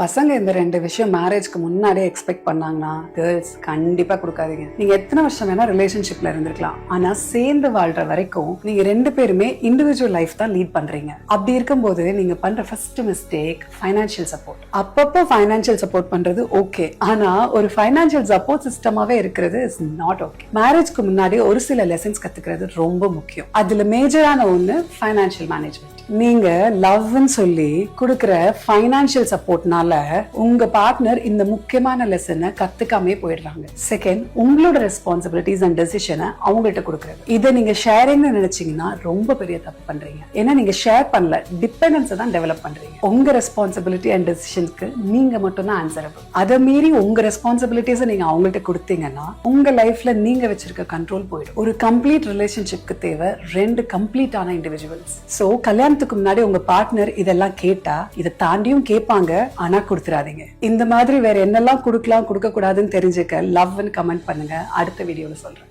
பசங்க இந்த 2 விஷயம் மேரேஜ்க்கு முன்னாடியே எக்ஸ்பெக்ட் பண்ணாங்கன்னா கேர்ள்ஸ் கண்டிப்பா கொடுக்காதீங்க. நீங்க எத்தனை வருஷம் வேணா ரிலேஷன்ஷிப்ல இருந்திருக்கலாம், ஆனா சேர்ந்து வாழ்ற வரைக்கும் நீங்க 2 பேருமே இண்டிவிஜுவல் லைஃப் தான் லீட் பண்றீங்க. அப்படி இருக்கும்போது நீங்க பண்ற ஃபர்ஸ்ட் மிஸ்டேக் ஃபைனான்சியல் சப்போர்ட். அப்பப்போ ஃபைனான்சியல் சப்போர்ட் பண்றது ஓகே, ஆனா ஒரு ஃபைனான்சியல் சப்போர்ட் சிஸ்டமாவே இருக்கிறது இஸ் நாட் ஓகே. மேரேஜ்க்கு முன்னாடி ஒரு சில லெசன்ஸ் கத்துக்கிறது ரொம்ப முக்கியம். அதுல மேஜரான ஒண்ணு ஃபைனான்சியல் மேனேஜ்மெண்ட். நீங்க லவ்னு சொல்லி கொடுக்கிற ஃபைனான்சியல் சப்போர்ட்னால உங்க பார்ட்னர் இந்த முக்கியமான லெசனை கத்துக்காமே போயிடுறாங்க. செகண்ட், உங்களோட ரெஸ்பான்சிபிலிட்டிஸ் அண்ட் டெசிஷனை அவங்கள்ட்ட கொடுக்கறது. இதை நீங்க ஷேரிங்னு நினைச்சீங்கன்னா ரொம்ப பெரிய தப்பு பண்றீங்க. ஏன்னா நீங்க ஷேர் பண்ணல, டிபெண்டன்ஸை தான் டெவலப் பண்றீங்க. உங்க ரெஸ்பான்சிபிலிட்டி அண்ட் டெசிஷனுக்கு நீங்க மட்டும் தான் ஆன்சரபிள். அதை மீறி உங்க ரெஸ்பான்சிபிலிட்டிஸை நீங்க அவங்கள்ட்ட கொடுத்தீங்கன்னா உங்க லைஃப்ல நீங்க வச்சிருக்க கண்ட்ரோல் போயிடும். ஒரு கம்ப்ளீட் ரிலேஷன்ஷிப்க்கு தேவை 2 கம்ப்ளீட்டான இண்டிவிஜுவல்ஸ். சோ கல்யாணத்துக்கு முன்னாடி உங்க பார்ட்னர் இதெல்லாம் கேட்டா இதை தாண்டியும் கேட்பாங்க, ஆனா கொடுத்துறாதீங்க. இந்த மாதிரி வேற என்னெல்லாம் கொடுக்கலாம் கொடுக்க கூடாதுன்னு தெரிஞ்சுக்க லவ்னு கமெண்ட் பண்ணுங்க. அடுத்த வீடியோல சொல்றேன்.